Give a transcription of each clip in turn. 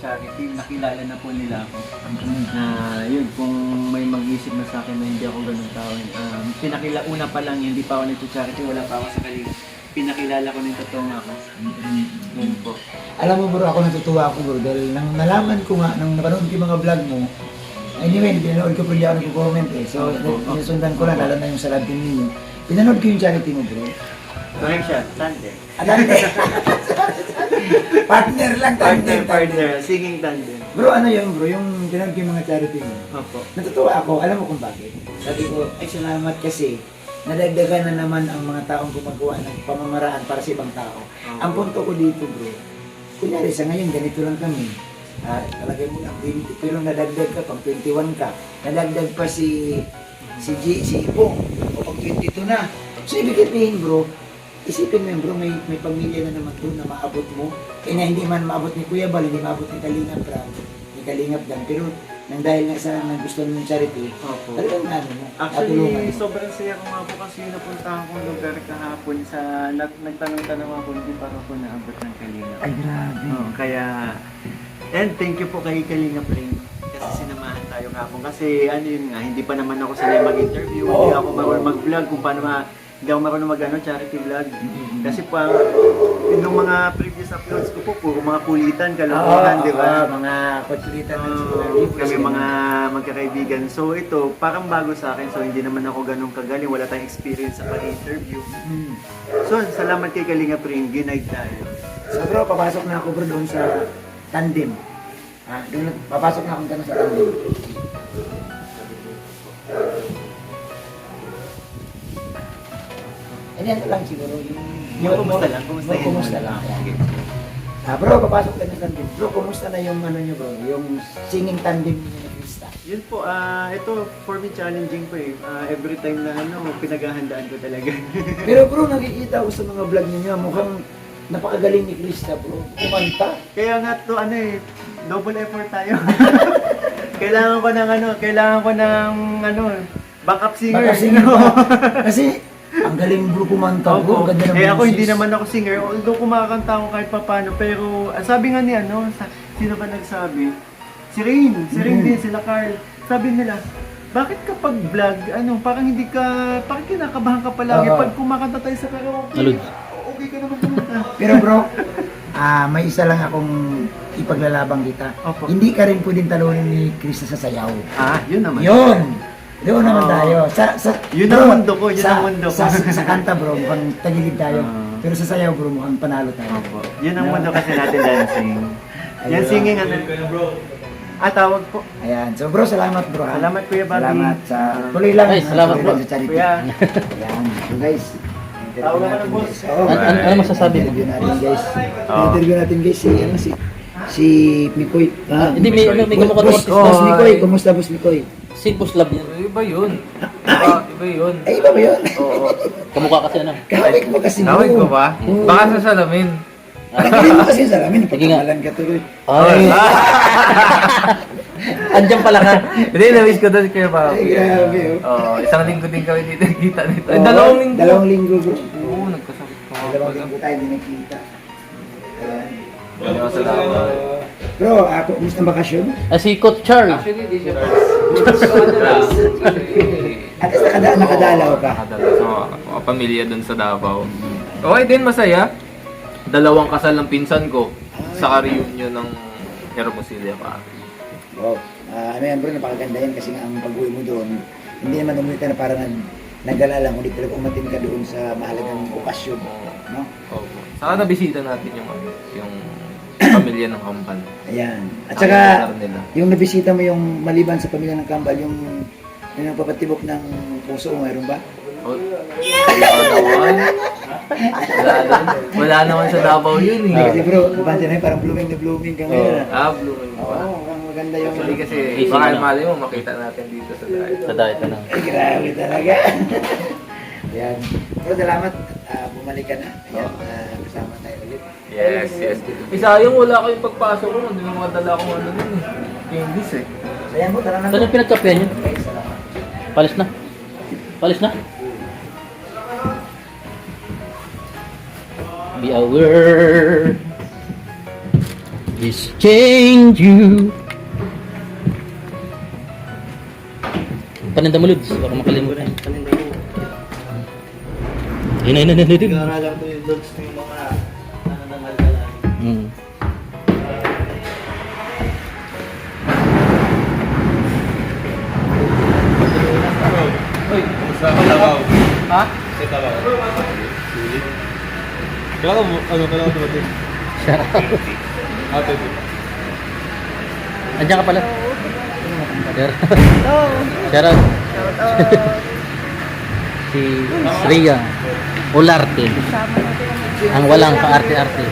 charity, nakilala na po nila ako. Yun, kung may mag-isip na sa akin na hindi ako ganun tao. Una pa lang, hindi pa ako nag-charity, wala pa ako sa Kalinga. Pinakilala ko ng totoong ako. Yun po. Alam mo bro, ako natutuwa ako bro dahil nang nalaman ko nga, nang napanood ko yung mga vlog mo, anyway, pinanood ko pero hindi ako nag-comment eh. So, sinusundan ko lang, lalo na yung sa lab team ninyo. Pinanood ko yung charity mo bro. Correct siya, tandem. Adante! Partner lang, tandem. Partner, singing tandem. Bro, ano yun bro, yung pinanood ko yung mga charity mo. Opo. Natutuwa ako, alam mo kung bakit? Sabi ko, ay salamat kasi nadagdagan na naman ang mga taong gumagawa ng pamamaraan para sa ibang tao. Ang punto ko dito bro, kunyari sa ngayon ganito lang kami. Talagay mo lang 20, pero nadagdag ka pang 21 ka. Nadagdag pa si Ipong, o pang 22 na. So ibig sabihin bro, isipin mo yun bro, may pamilya na naman doon na maabot mo. Eh na hindi man maabot ni Kuya Bal, hindi maabot ni Kalingap Ram, ni Kalingap Dan. Pero nang dahil nga sa gusto ng charity, talagang ano mo, Actually, sobrang saya ko nga po kasi napuntahan kong lugar kahapon sa nagtanong-tanong ako, hindi pa ako naabot ng Kalinga. Ay grabe. Kaya, and thank you po kay Kalinga Pring kasi sinamahan tayo kahapon. Kasi ano yun nga, hindi pa naman ako sanay mag-interview, hindi ako marunong mag-vlog kung paano hindi ako marunong charity vlog. Kasi pa, yung mga previous uploads ko po, puro mga kulitan, kalokohan, di ba? Mga kulitan Kami mga magkakaibigan. So ito, parang bago sa akin. So hindi naman ako ganun kagaling. Wala tayong experience sa pag-interview. So salamat kay Kalinga Pring, ginide tayo. So bro, papasok na ako bro doon sa tandem. Papasok na akong tanong sa tandem. Ano lang siguro yung Kumusta lang? Kumusta lang. Bro, papasok ka na sa tandem. Bro, kumusta na yung ano nyo bro? Yung singing tandem niyo ni Krista? Yun po, ito for me challenging po eh. Every time na pinaghahandaan ko talaga. Pero bro, nakikita ko sa mga vlog niyo mukhang napakagaling ni Krista bro. Kumanta. Kaya nga to double effort tayo. kailangan ko ng backup singer. Baka singer pa. Kasi ang galing bro kumanta bro. Ganda ng Ako boses. hindi naman ako singer, although kumakanta ako kahit papano, pero sabi nga ni sino ba nagsabi? Si Rain din, sila Carl. Sabi nila, bakit kapag vlog, parang parang kinakabahan ka palagi pag kumakanta tayo sa karaoke. Okay ka naman kumanta. Pero bro, may isa lang akong ipaglalabang kita. Opo. Hindi ka rin pwedeng talunin ni Krista sa sayaw. Yun naman. Yun! Doon naman tayo. Yun bro, ang mundo ko, Sa kanta bro, mukhang tagilid tayo. Pero sa sayaw bro, mukhang panalo tayo. Opo. Yun ang mundo kasi natin dancing. Yan singing tawag po. Ayan. So bro, salamat bro. Salamat Kuya Bobby. Salamat sa tuloy lang. Salamat tuloy bro. lang sa charity. Kuya. Ayan. So guys, Tawag naman ang boss. Ano masasabi mo? Interview natin guys. Interview natin guys si Mikoy. Hindi, may kumukha Boss Mikoy, kumusta Boss Mikoy? Si Boss Love yan. Iba yun. Iba yun. Ay, iba ba yun? Oo. Kamukha kasi Kawig mo kasi Tawag ko ba? Oo. Baka sa salamin. Galing mo kasi sa amin, Sige nga. pagkamalan ka tuloy. Ay! Andiyan pala ka. Hindi, na-wish ko doon kayo pa. Ay, grabe oh. Oo, isang linggo din kami dito nakita nito. Ay, Oo, dalawang linggo. Dalawang linggo bro. Oo, nagkasakit ko. Dalawang linggo tayo hindi nakita. Ayan. Ayaw sa laban. Bro, ako, kumusta ang bakasyon? Si Coach Charlie. Actually, di siya At least nakadalaw ka. Nakadala sa mga pamilya doon sa Davao. Okay din, masaya. Dalawang kasal ng pinsan ko sa reunion ng Hermosillo pa. Wow. Ano yan bro, napakaganda yan kasi nga ang pag-uwi mo doon, hindi naman umuwi ka na parang nagala lang, ulit talaga umatin ka doon sa mahalagang okasyon. No? Opo. Saka nabisita natin yung pamilya ng Kampan. Ayan. At saka, Ang nila. yung nabisita mo yung maliban sa pamilya ng Kambal, yung papatibok ng puso mo, mayroon ba? Oh, wala naman sa Davao yun eh. Kasi bro, banda na yun, parang blooming na blooming ka ngayon. Blooming Oo, pa. mukhang maganda yung... Actually kasi, Easy baka na. mali mo, makita natin dito sa diet. Sa diet na. Ay, grabe talaga. Ayan. Pero salamat, bumalik ka na. Ayan, kasama tayo ulit. Yes. Sayang wala kayong pagpasok ko, hindi naman madala akong ano nun eh. English eh. So ayan po, tara na. Saan yung pinagkapihan niyo? Okay, salamat. Palis na. Palis na. Be aware. Be This change you. Paninda mo, Lods. Baka makalimutan. Yun. Nag-aaralan ko yung dogs ng mga nangangalgalan. Hmm. Sa Davao. Ha? Sa Davao. Kailangan mo, kailangan dumating? Shout out. Ate, Andiyan ka pala. Shout out. Si Sriya Olarte. Ang walang kaarte-arte.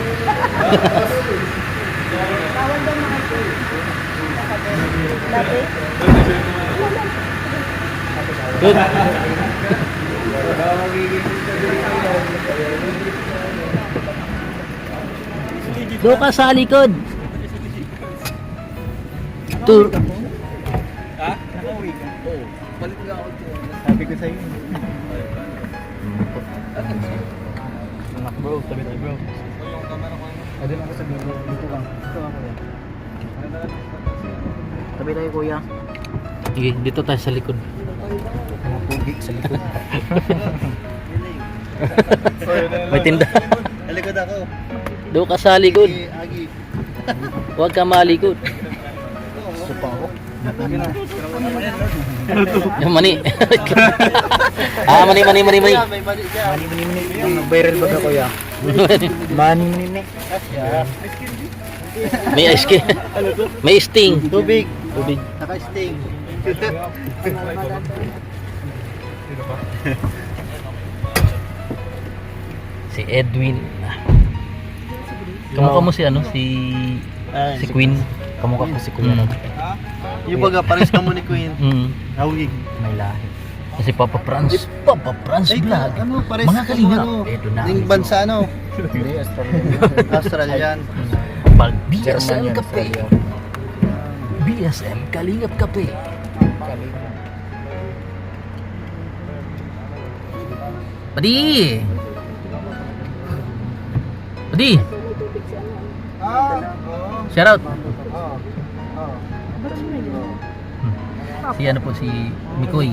Good. Doon ka sa likod. Tur. Ha? Nakauwi ka? Oo. Balik na ako dito. Sabi ko sa'yo. Anak bro, tabi tayo bro. Yung camera ko. Adin ako sa bro. Dito lang. Dito ako yan. Tabi tayo kuya. Sige, dito tayo sa likod. Mga pugi sa likod. May tinda. Nalikod ako. Doon ka sa likod. Agi. Huwag ka malikod. Supa ako. Yung mani. Mani. May mali siya. Nag-viral ba ako ya? Mani. May ice cream. May sting. Tubig. Tubig. Naka-sting. Si Edwin. Kamukha mo si ano? Si Queen. Kamukha ko si Queen. Yung baga, pares ka mo ni Queen. Hawig. May lahi. Kasi Papa Franz vlog. Ano, pares Mga kalingap. ano, Edo na. yung bansa ano? Hindi, Australian. Pag BSM Cafe. BSM Kalingap Cafe. Padi! Shout out! Si ano po, si Mikoy.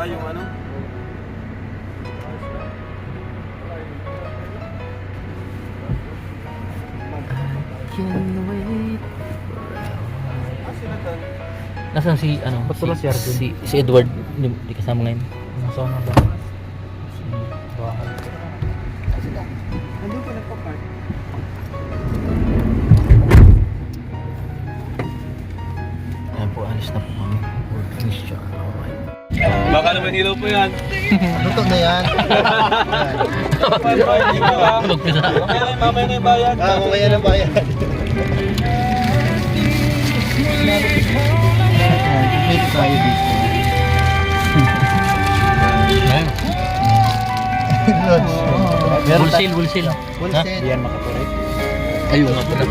Yung ano? Can wait. Nasaan si ano? Si Edward, di kasama ngayon. Nasa na ba? Nandun pa nagpa-park. Ayan po, alis na po kami. Christian. Alright. Baka naman ilaw po yan. Luto na yan. Magpisa. Mamaya na yung bayad. Mamaya na ba yan? Dito tayo dito. Bulsil. Wholesale. Ayun nga pala.